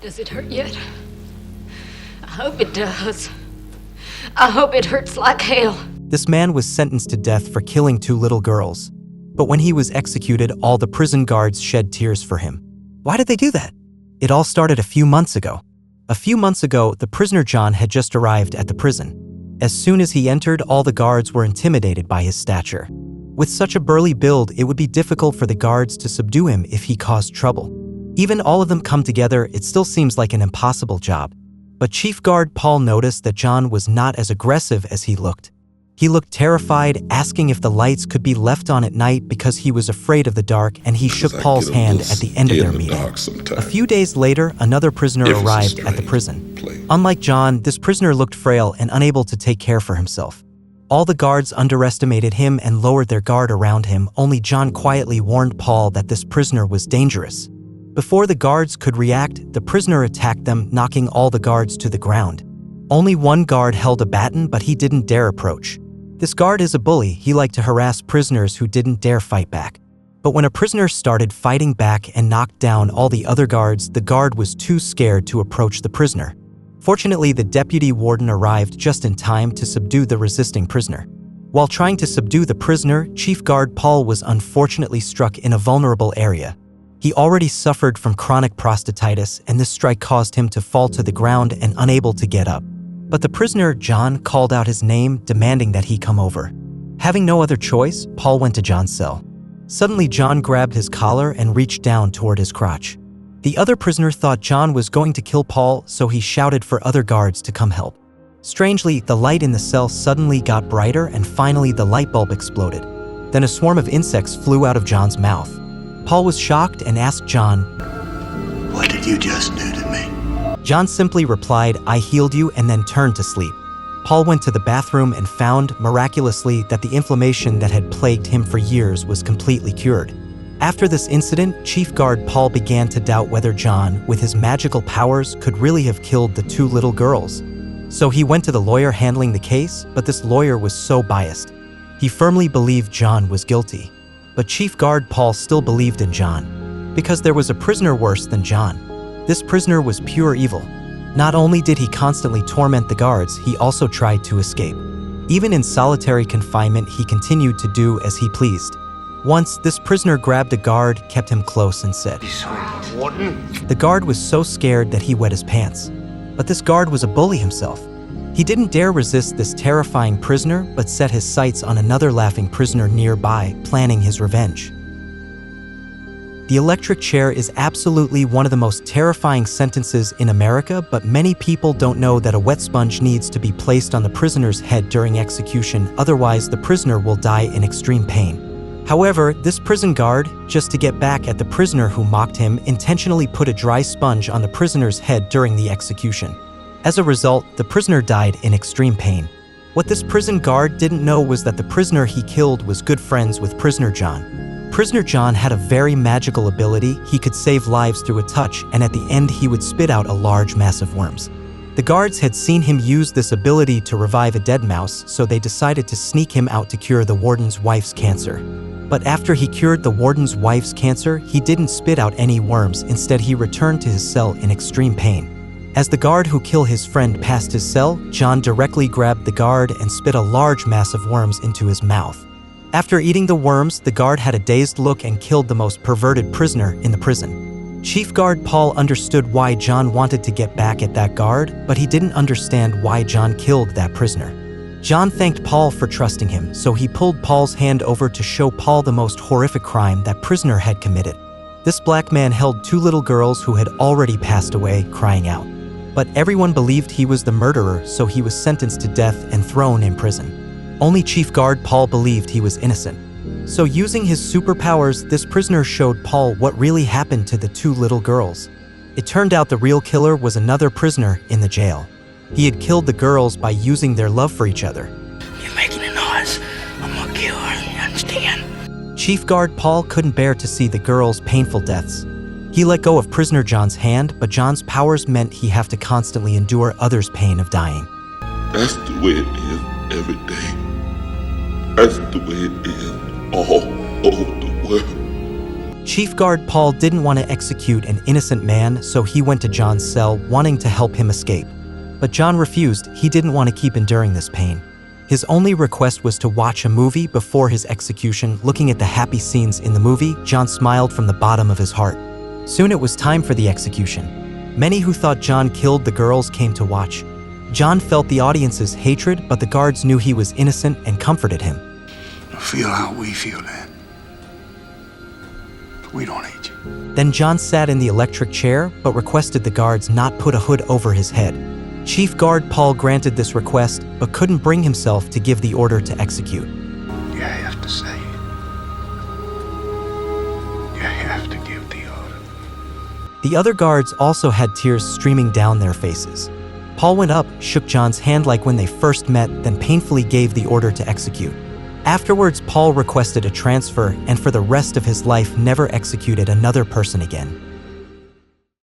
Does it hurt yet? I hope it does. I hope it hurts like hell. This man was sentenced to death for killing 2 little girls. But when he was executed, all the prison guards shed tears for him. Why did they do that? It all started a few months ago. A few months ago, the prisoner John had just arrived at the prison. As soon as he entered, all the guards were intimidated by his stature. With such a burly build, it would be difficult for the guards to subdue him if he caused trouble. Even all of them come together, it still seems like an impossible job. But Chief Guard Paul noticed that John was not as aggressive as he looked. He looked terrified, asking if the lights could be left on at night because he was afraid of the dark, and he shook Paul's hand at the end of their meeting. A few days later, another prisoner arrived at the prison. Unlike John, this prisoner looked frail and unable to take care for himself. All the guards underestimated him and lowered their guard around him. Only John quietly warned Paul that this prisoner was dangerous. Before the guards could react, the prisoner attacked them, knocking all the guards to the ground. Only one guard held a baton, but he didn't dare approach. This guard is a bully. He liked to harass prisoners who didn't dare fight back. But when a prisoner started fighting back and knocked down all the other guards, the guard was too scared to approach the prisoner. Fortunately, the deputy warden arrived just in time to subdue the resisting prisoner. While trying to subdue the prisoner, Chief Guard Paul was unfortunately struck in a vulnerable area. He already suffered from chronic prostatitis, and this strike caused him to fall to the ground and unable to get up. But the prisoner, John, called out his name, demanding that he come over. Having no other choice, Paul went to John's cell. Suddenly, John grabbed his collar and reached down toward his crotch. The other prisoner thought John was going to kill Paul, so he shouted for other guards to come help. Strangely, the light in the cell suddenly got brighter, and finally the light bulb exploded. Then a swarm of insects flew out of John's mouth. Paul was shocked and asked John, "What did you just do to me?" John simply replied, "I healed you," and then turned to sleep. Paul went to the bathroom and found, miraculously, that the inflammation that had plagued him for years was completely cured. After this incident, Chief Guard Paul began to doubt whether John, with his magical powers, could really have killed the 2 little girls. So he went to the lawyer handling the case, but this lawyer was so biased. He firmly believed John was guilty. But Chief Guard Paul still believed in John, because there was a prisoner worse than John. This prisoner was pure evil. Not only did he constantly torment the guards, he also tried to escape. Even in solitary confinement, he continued to do as he pleased. Once, this prisoner grabbed a guard, kept him close, and said, "Warden?" The guard was so scared that he wet his pants. But this guard was a bully himself. He didn't dare resist this terrifying prisoner, but set his sights on another laughing prisoner nearby, planning his revenge. The electric chair is absolutely one of the most terrifying sentences in America, but many people don't know that a wet sponge needs to be placed on the prisoner's head during execution, otherwise the prisoner will die in extreme pain. However, this prison guard, just to get back at the prisoner who mocked him, intentionally put a dry sponge on the prisoner's head during the execution. As a result, the prisoner died in extreme pain. What this prison guard didn't know was that the prisoner he killed was good friends with prisoner John. Prisoner John had a very magical ability. He could save lives through a touch, and at the end he would spit out a large mass of worms. The guards had seen him use this ability to revive a dead mouse, so they decided to sneak him out to cure the warden's wife's cancer. But after he cured the warden's wife's cancer, he didn't spit out any worms. Instead, he returned to his cell in extreme pain. As the guard who killed his friend passed his cell, John directly grabbed the guard and spit a large mass of worms into his mouth. After eating the worms, the guard had a dazed look and killed the most perverted prisoner in the prison. Chief Guard Paul understood why John wanted to get back at that guard, but he didn't understand why John killed that prisoner. John thanked Paul for trusting him, so he pulled Paul's hand over to show Paul the most horrific crime that prisoner had committed. This black man held 2 little girls who had already passed away, crying out. But everyone believed he was the murderer, so he was sentenced to death and thrown in prison. Only Chief Guard Paul believed he was innocent. So using his superpowers, this prisoner showed Paul what really happened to the 2 little girls. It turned out the real killer was another prisoner in the jail. He had killed the girls by using their love for each other. "You're making a noise. I'm gonna kill her, you understand?" Chief Guard Paul couldn't bear to see the girls' painful deaths. He let go of prisoner John's hand, but John's powers meant he have to constantly endure others' pain of dying. That's the way it is every day. That's the way it is all over the world. Chief Guard Paul didn't want to execute an innocent man, so he went to John's cell wanting to help him escape. But John refused. He didn't want to keep enduring this pain. His only request was to watch a movie before his execution. Looking at the happy scenes in the movie, John smiled from the bottom of his heart. Soon it was time for the execution. Many who thought John killed the girls came to watch. John felt the audience's hatred, but the guards knew he was innocent and comforted him. Feel how we feel, Dad. We don't hate you. Then John sat in the electric chair, but requested the guards not put a hood over his head. Chief Guard Paul granted this request, but couldn't bring himself to give the order to execute. You have to say it. You have to give the order. The other guards also had tears streaming down their faces. Paul went up, shook John's hand like when they first met, then painfully gave the order to execute. Afterwards, Paul requested a transfer and for the rest of his life never executed another person again.